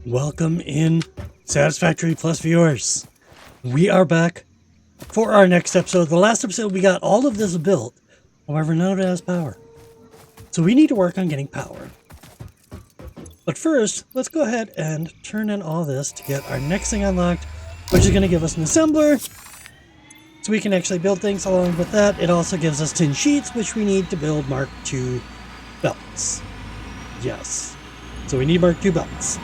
Welcome in, Satisfactory Plus viewers. We are back for our next episode. The last episode we got all of this built, however none of it has power. So we need to work on getting power. But first, let's go ahead and turn in all this to get our next thing unlocked, which is going to give us an assembler. So we can actually build things along with that. It also gives us tin sheets, which we need to build Mark II belts. Yes. So we need Mark II belts.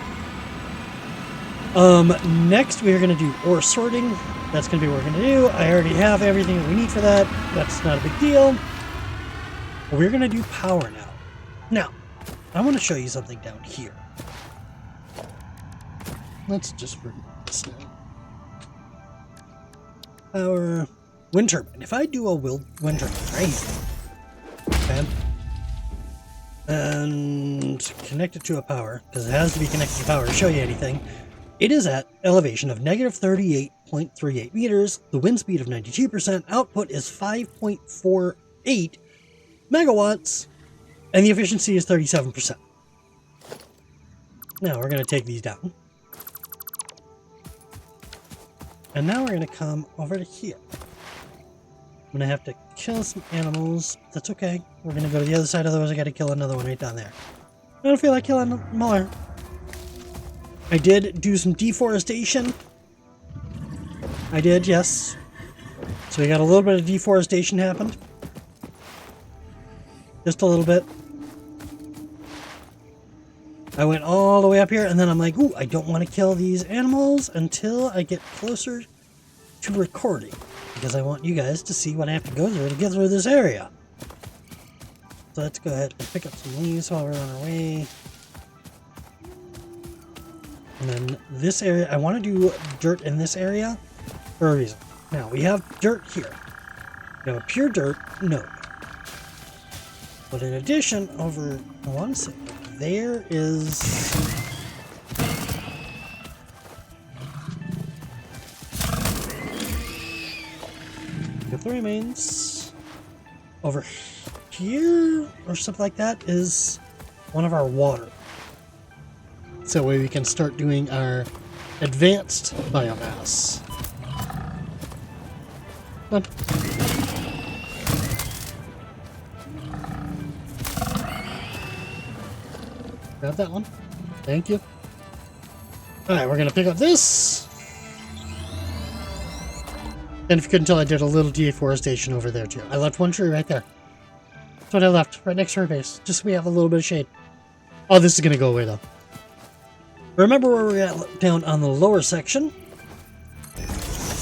Next we are going to do ore sorting. That's going to be what we're going to do. I already have everything that we need for that. That's not a big deal. We're going to do power now. Now, I want to show you something down here. Let's just remove this now. Power. Wind turbine. If I do a wind turbine right here, okay, and connect it to a power, because it has to be connected to power to show you anything, it is at elevation of negative 38.38 meters, the wind speed of 92%, output is 5.48 megawatts, and the efficiency is 37%. Now we're going to take these down. And now we're going to come over to here. I'm going to have to kill some animals. That's okay. We're going to go to the other side, otherwise I got to kill another one right down there. I don't feel like killing more. I did do some deforestation. I did, yes. So we got a little bit of deforestation happened. Just a little bit. I went all the way up here, and then I'm like, ooh, I don't want to kill these animals until I get closer to recording. Because I want you guys to see what I have to go through to get through this area. So let's go ahead and pick up some leaves while we're on our way. And then this area, I want to do dirt in this area for a reason. Now, we have dirt here. We have a pure dirt node. But in addition, over, I want to say, there is... If the remains over here or something like that is one of our water. So that way we can start doing our advanced biomass. Come on. Grab that one. Thank you. Alright, we're going to pick up this. And if you couldn't tell, I did a little deforestation over there too. I left one tree right there. That's what I left, right next to our base. Just so we have a little bit of shade. Oh, this is going to go away though. Remember where we're at down on the lower section?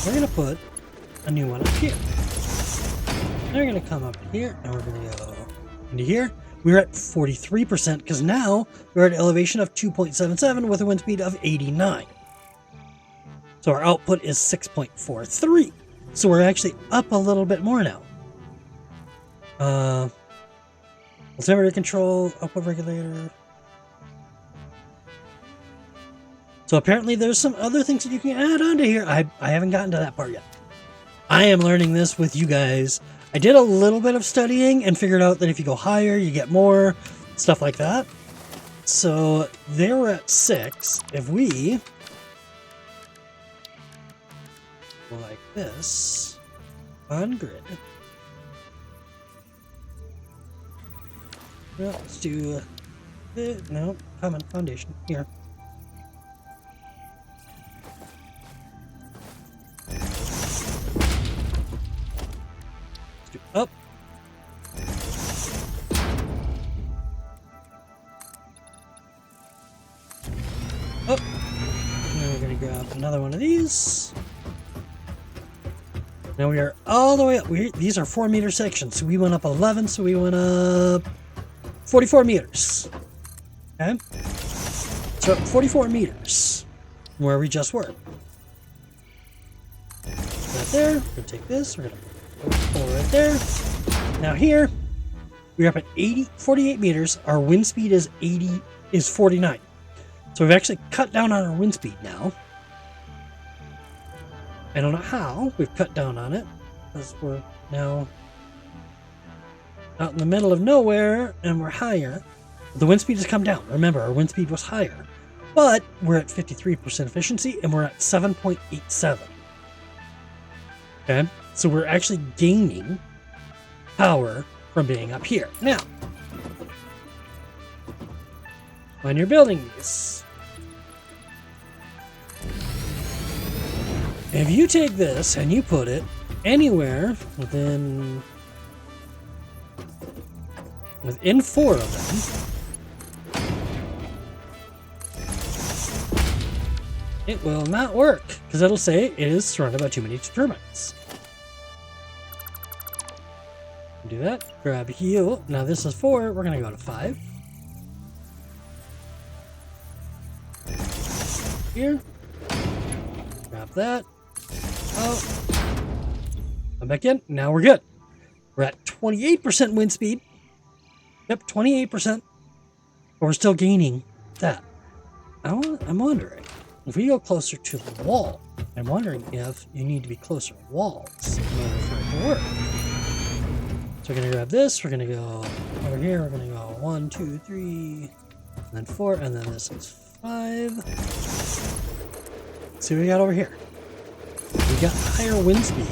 We're going to put a new one up here. Then we're going to come up here, and we're going to go into here. We're at 43% because now we're at an elevation of 2.77 with a wind speed of 89. So our output is 6.43. So we're actually up a little bit more now. Temperature control, output regulator. So apparently there's some other things that you can add onto here. I haven't gotten to that part yet. I am learning this with you guys. I did a little bit of studying and figured out that if you go higher, you get more, stuff like that. So they were at 6. If we go like this on grid. Well, let's do no, common foundation here. Up. Up. Now we're going to grab another one of these. Now we are all the way up. These are 4-meter sections. So we went up 11, so we went up 44 meters. Okay? So 44 meters from where we just were. Right there. We're going to take this. We're going to pull right there. Now here, we're up at 48 meters. Our wind speed is 49. So we've actually cut down on our wind speed now. I don't know how we've cut down on it, because we're now out in the middle of nowhere and we're higher. The wind speed has come down. Remember, our wind speed was higher. But we're at 53% efficiency and we're at 7.87. Okay, so we're actually gaining power from being up here. Now, when you're building these, if you take this and you put it anywhere within 4 of them, it will not work, because it'll say it is surrounded by too many turbines. Do that, grab heal. Now this is 4, we're going to go to 5. Here. Grab that. Oh. Come back in. Now we're good. We're at 28% wind speed. Yep, 28%. But we're still gaining that. I'm wondering, if we go closer to the wall, I'm wondering if you need to be closer to walls in order for it to work. So we're going to grab this, we're going to go over here, we're going to go 1, 2, 3, and then 4, and then this is 5. Let's see what we got over here. We got higher wind speed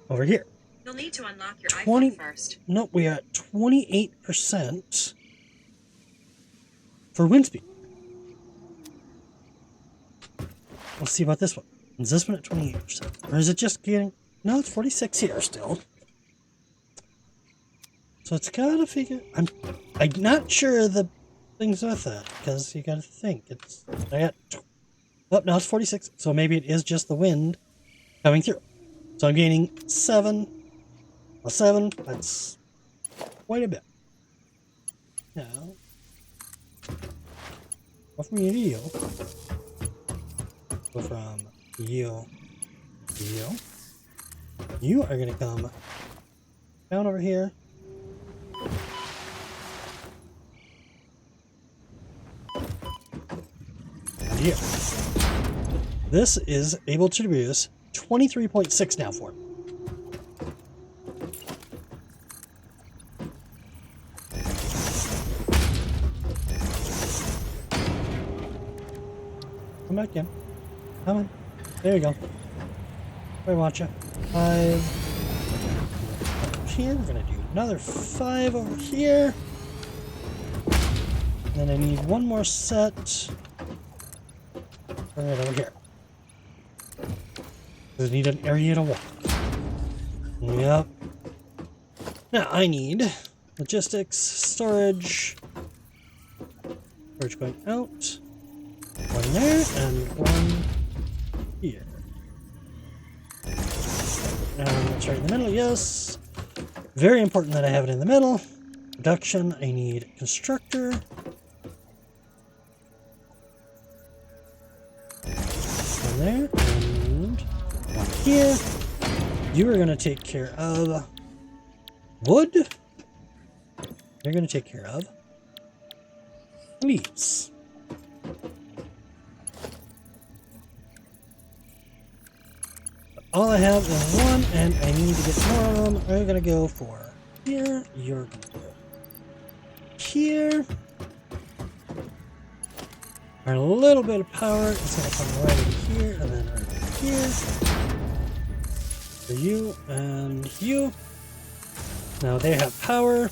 over here. You'll need to unlock your iPhone first. Nope, we are at 28% for wind speed. Let's see about this one. Is this one at 28%? Or is it just getting... No, it's 46 here still. So it's gotta figure... I'm not sure the things with that, because you gotta think. I got... Oh, now it's 46. So maybe it is just the wind coming through. So I'm gaining 7. Well, 7, that's quite a bit. Now, go from you to you. Go from you to you. You are going to come down over here. And here. This is able to produce 23.6 now for it. Come back in. Come on. There you go. I want you. 5 over here. We're going to do another 5 over here. Then I need one more set. Bring it over here. I need an area to walk. Yep. Now I need logistics, storage. Storage going out. One there and one here. And it's right in the middle, yes. Very important that I have it in the middle. Production, I need constructor. One there and one here. You are going to take care of wood. You're going to take care of leaves. All I have is one, and I need to get more of them. I'm going to go for here. You're going to go here. A little bit of power is going to come right in here, and then right here. For you and you. Now they have power.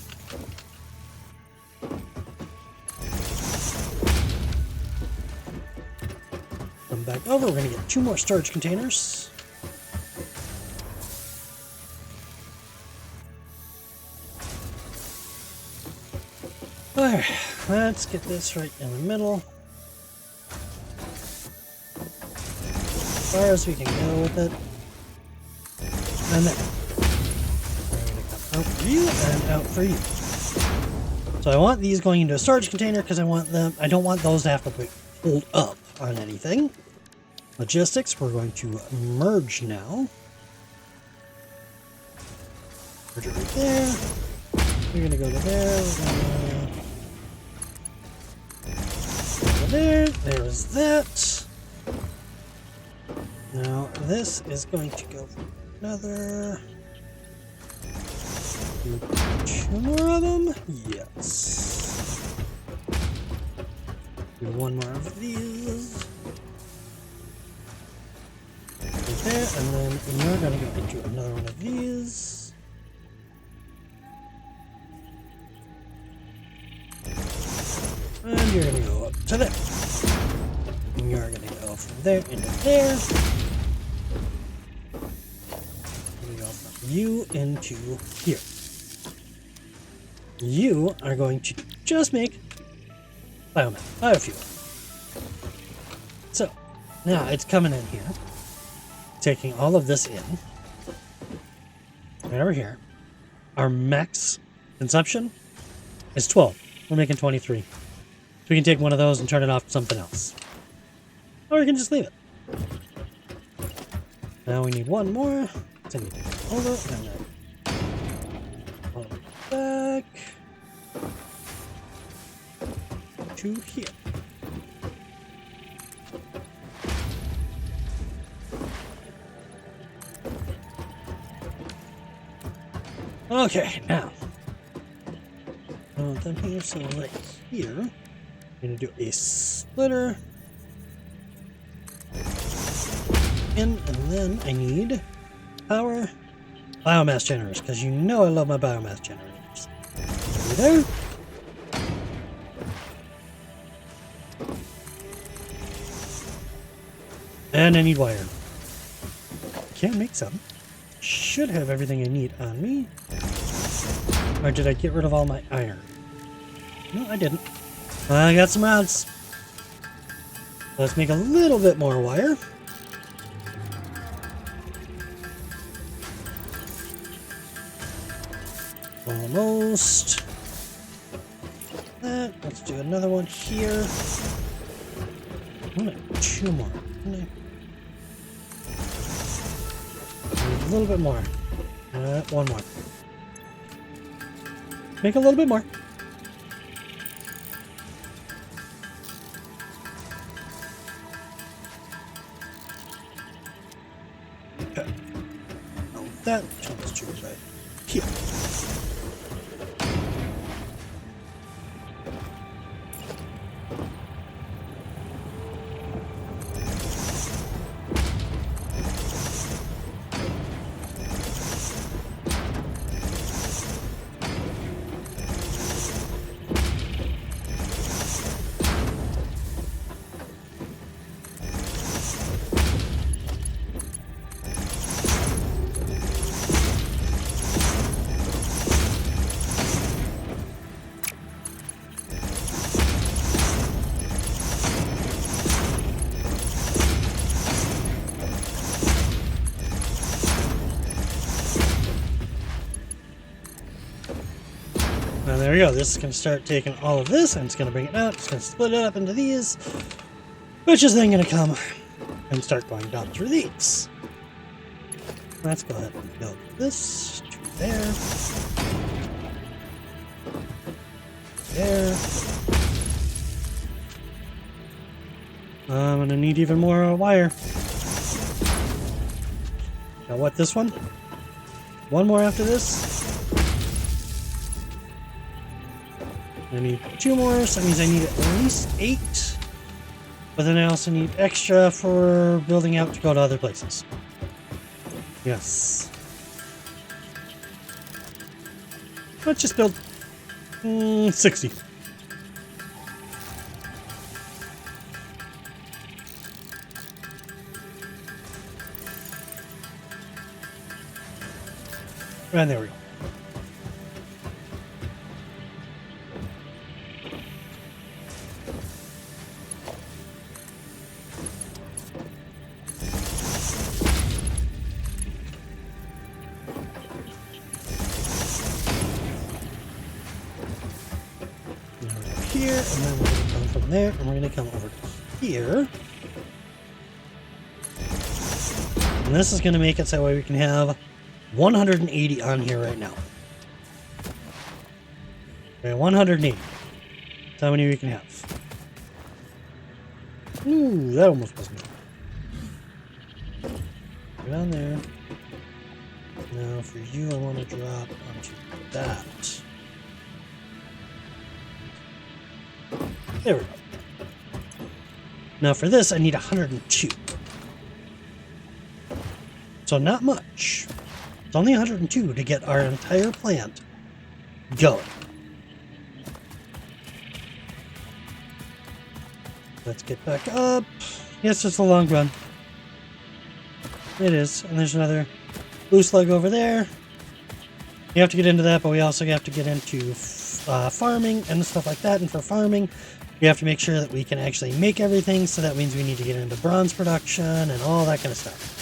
Come back over. We're going to get 2 more storage containers. Alright, let's get this right in the middle. As far as we can go with it. And then we're going to come out for you and out for you. So I want these going into a storage container because I don't want those to have to be pulled up on anything. Logistics, we're going to merge now. Merge it right there. We're going to go to there. We're going to there, there's that. Now this is going to go for another 2 more of them. Yes. Do one more of these. Right there, and then you're gonna go into another one of these. And you're gonna go up to there. And you're gonna go from there into there. And go from you into here. You are going to just make biofuel. So, now it's coming in here. Taking all of this in. Right over here. Our max consumption is 12. We're making 23. So we can take one of those and turn it off to something else. Or we can just leave it. Now we need one more. So I need to go over and then pull it back to here. Okay, now. Then here, so right here, I'm going to do a splitter. In, and then I need power biomass generators, because you know I love my biomass generators. There. And I need wire. Can't make some. Should have everything I need on me. Or did I get rid of all my iron? No, I didn't. I got some rods. Let's make a little bit more wire. Almost. That. Let's do another one here. I want 2 more. Need a little bit more. 1 more. Make a little bit more. Okay. Now that turns to right here. Now there we go. This is going to start taking all of this and it's going to bring it out. It's going to split it up into these, which is then going to come and start going down through these. Let's go ahead and build this to there. There. I'm going to need even more wire. Now what, this one? One more after this? I need 2 more, so that means I need at least 8. But then I also need extra for building out to go to other places. Yes. Let's just build 60. And there we go. Here, and then we're going to come from there, and we're going to come over to here. And this is going to make it so that way we can have 180 on here right now. Okay, 180. That's how many we can have. Ooh, that almost wasn't good. Go down there. Now for you, I want to drop onto that. There we go. Now for this, I need 102. So not much. It's only 102 to get our entire plant going. Let's get back up. Yes, it's a long run. It is. And there's another blue slug over there. You have to get into that, but we also have to get into farming and stuff like that. And for farming, we have to make sure that we can actually make everything. So that means we need to get into bronze production and all that kind of stuff.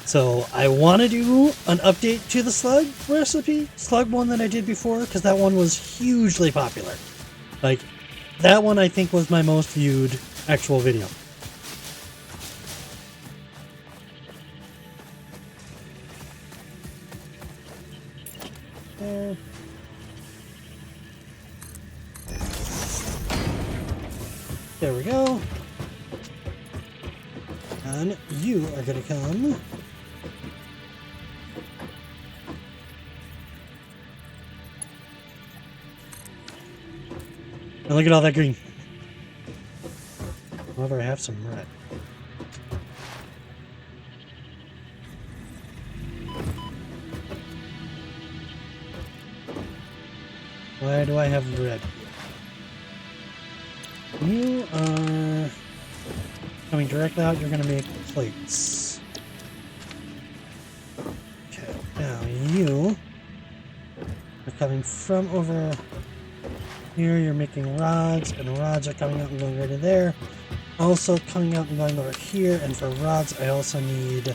So I want to do an update to the slug recipe, slug one that I did before, because that one was hugely popular. Like, that one I think was my most viewed actual video. There we go. And you are going to come. And look at all that green. However, I have some red. Why do I have red? You are coming directly out. You're going to make plates. Okay, now you are coming from over here. You're making rods, and rods are coming out and going right in there. Also coming out and going over here. And for rods, I also need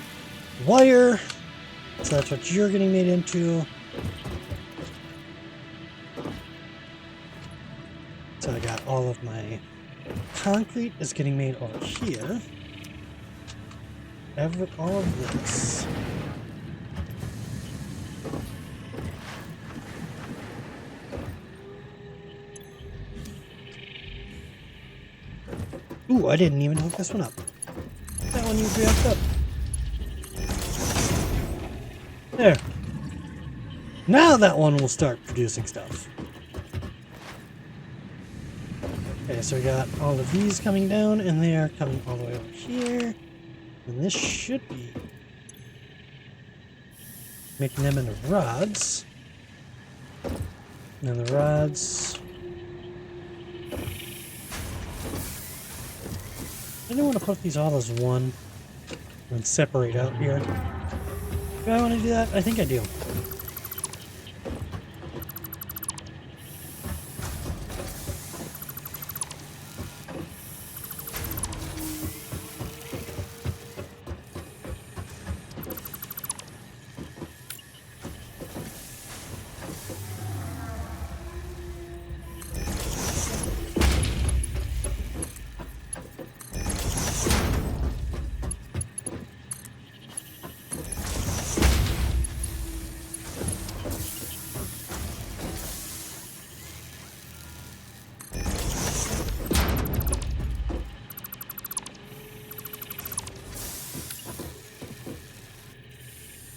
wire. So that's what you're getting made into. So I got all of my concrete is getting made over here. All of this. Ooh, I didn't even hook this one up. That one needs to be hooked up. There. Now that one will start producing stuff. Okay, so we got all of these coming down, and they are coming all the way over here. And this should be making them into rods. And then the rods. I don't want to put these all as one and separate out here. Do I want to do that? I think I do.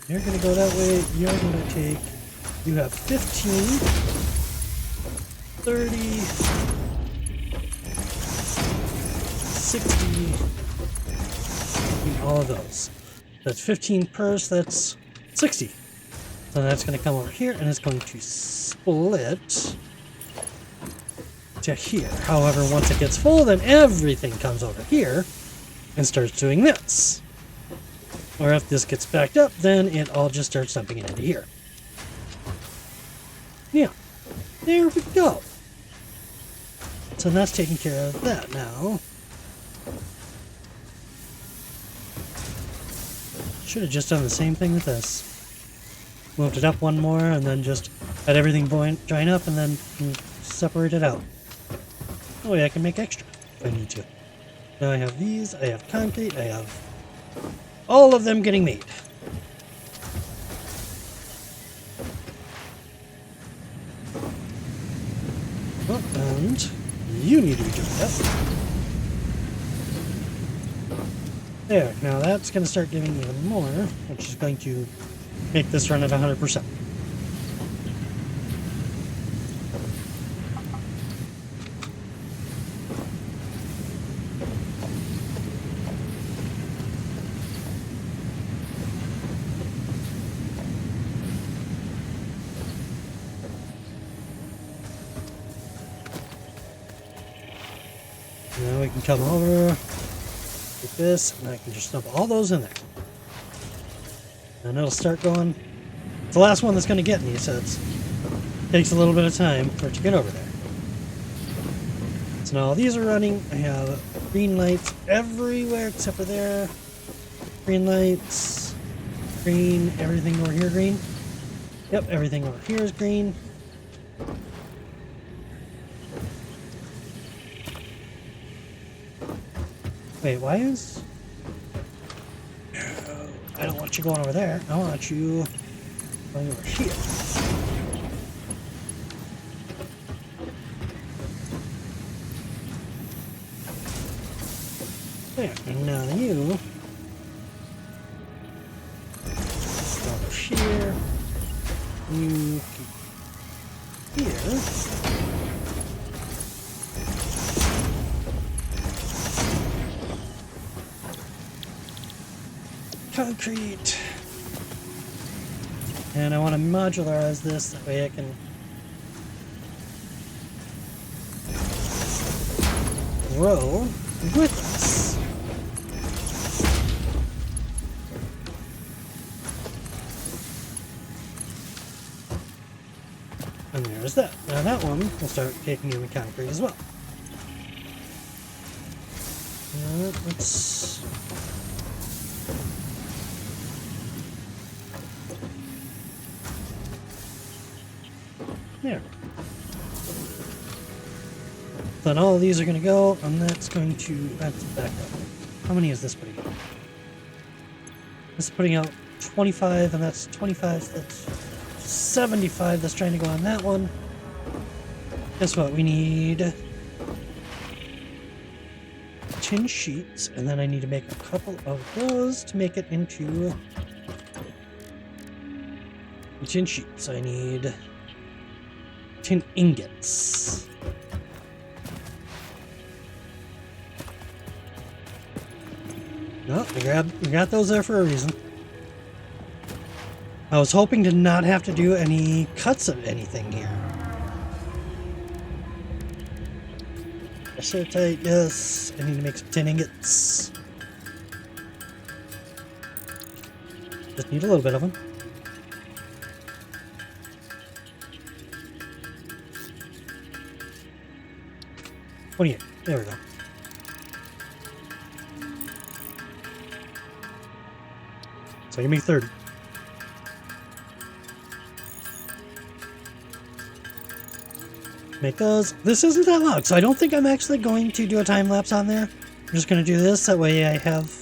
You're going to go that way. You're going to take... You have 15, 30, 60, and all of those. That's 15 per, so that's 60. So that's going to come over here, and it's going to split to here. However, once it gets full, then everything comes over here and starts doing this. Or if this gets backed up, then it all just starts dumping it into here. Yeah, there we go. So that's taking care of that now. Should have just done the same thing with this. Moved it up one more and then just had everything join up and then separate it out. Oh yeah, I can make extra if I need to. Now I have these, I have concrete, I have all of them getting made. Oh, and you need to be doing that. There, now that's going to start giving even more, which is going to make this run at 100%. Now we can come over, get this, and I can just dump all those in there. And it'll start going. It's the last one that's going to get me, so it takes a little bit of time for it to get over there. So now all these are running. I have green lights everywhere except for there. Green lights. Green. Everything over here green. Yep, everything over here is green. Wait, why is... I don't want you going over there. I want you going over here. There, and now you go over here. You keep here. Concrete. And I want to modularize this, that way I can grow with us. And there's that. Now that one will start taking in the concrete as well. Let's... There. Then all of these are going to go, and that's going to... That's back up. How many is this putting out? This is putting out 25, and that's 25, so that's 75 that's trying to go on that one. Guess what? We need 10 sheets, and then I need to make a couple of those to make it into 10 sheets. I need 10 ingots. No, we got those there for a reason. I was hoping to not have to do any cuts of anything here. Acetate, yes. I need to make some 10 ingots. Just need a little bit of them. There we go. So give me 30. Make those. This isn't that long, so I don't think I'm actually going to do a time lapse on there. I'm just going to do this, that way I have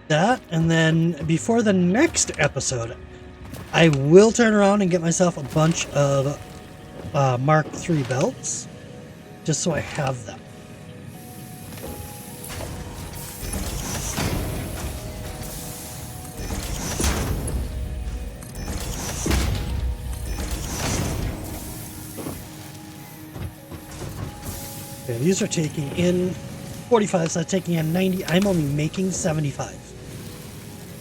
that, and then before the next episode, I will turn around and get myself a bunch of Mark III belts, just so I have them. Okay, these are taking in 45, so that's taking in 90. I'm only making 75.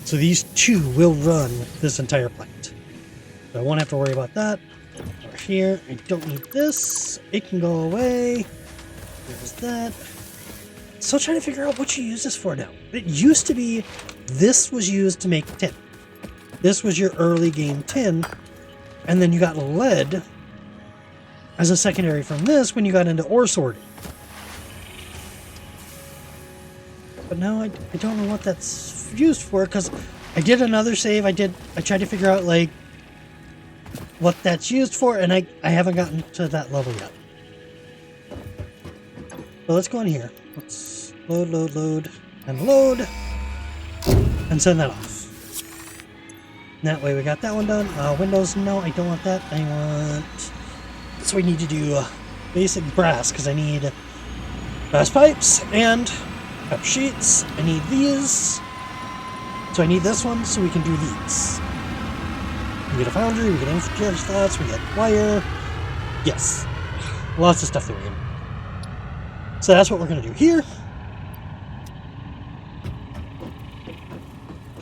So these two will run this entire plant. So I won't have to worry about that. Over here, I don't need this. It can go away. There's that. Still trying to figure out what you use this for now. It used to be this was used to make tin. This was your early game tin. And then you got lead as a secondary from this when you got into ore sorting. But now I don't know what that's used for, because I did another save. I tried to figure out like what that's used for, and I haven't gotten to that level yet. So let's go in here. Let's load, and send that off. And that way we got that one done. Windows, no, I don't want that. I want... So we need to do basic brass, because I need brass pipes and pep sheets. I need these. So I need this one so we can do these. We get a foundry, we get infrastructure slots, we get wire. Yes. Lots of stuff that we can. So that's what we're going to do here.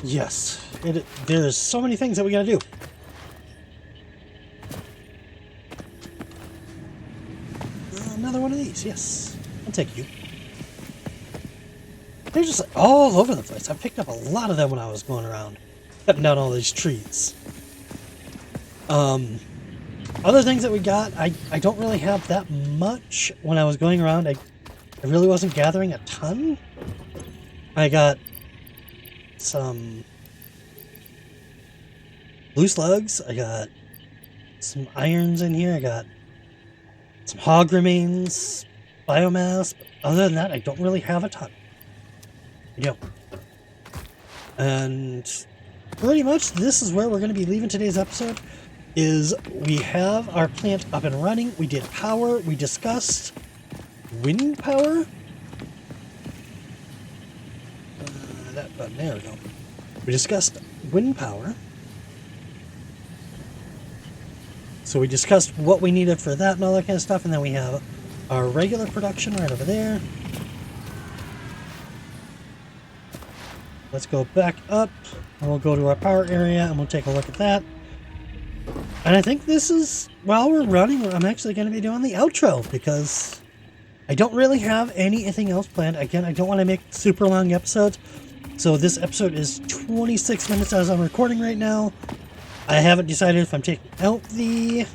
Yes. There's so many things that we got to do. Another one of these, yes. I'll take you. They're just all over the place. I picked up a lot of them when I was going around, cutting down all these trees. Other things that we got, I don't really have that much. When I was going around, I really wasn't gathering a ton. I got some blue slugs. I got some irons in here. I got some hog remains, biomass. But other than that, I don't really have a ton. I don't. And pretty much this is where we're going to be leaving today's episode. Is we have our plant up and running. We did power. We discussed wind power. That button, there we go. We discussed wind power. So we discussed what we needed for that and all that kind of stuff. And then we have our regular production right over there. Let's go back up and we'll go to our power area and we'll take a look at that. And I think this is, while we're running, I'm actually going to be doing the outro because I don't really have anything else planned. Again, I don't want to make super long episodes. So this episode is 26 minutes as I'm recording right now. I haven't decided if I'm taking out the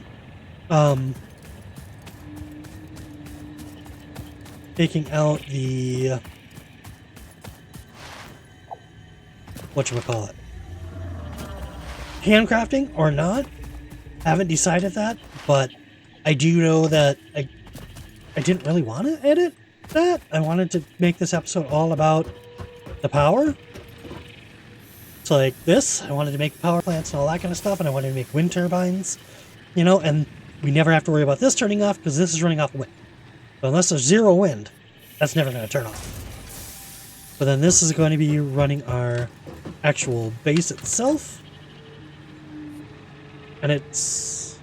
whatchamacallit, handcrafting or not. I haven't decided that, but I do know that I didn't really want to edit that. I wanted to make this episode all about the power. So like this, I wanted to make power plants and all that kind of stuff, and I wanted to make wind turbines, you know, and we never have to worry about this turning off because this is running off wind. So unless there's zero wind, that's never going to turn off. But then this is going to be running our actual base itself. And it's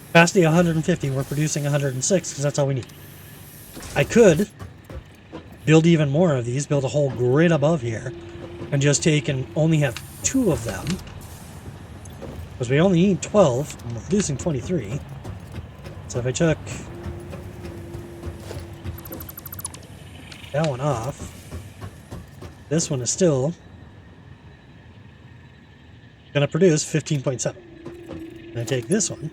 capacity 150. We're producing 106 because that's all we need. I could build even more of these, build a whole grid above here, and just take and only have 2 of them. Because we only need 12, and we're producing 23. So if I took that one off, this one is still going to produce 15.7. And I take this one.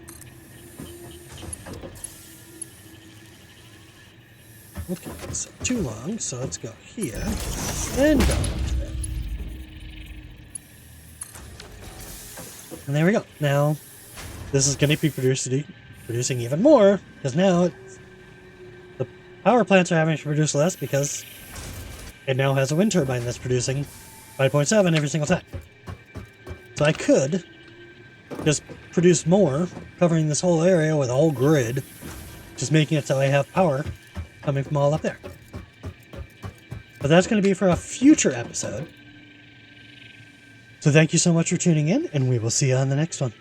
Okay, so too long, so let's go here and go. And there we go. Now, this is going to be producing even more, because now the power plants are having to produce less because it now has a wind turbine that's producing 5.7 every single time. So I could just produce more, covering this whole area with a whole grid, just making it so I have power coming from all up there. But that's going to be for a future episode. So thank you so much for tuning in, and we will see you on the next one.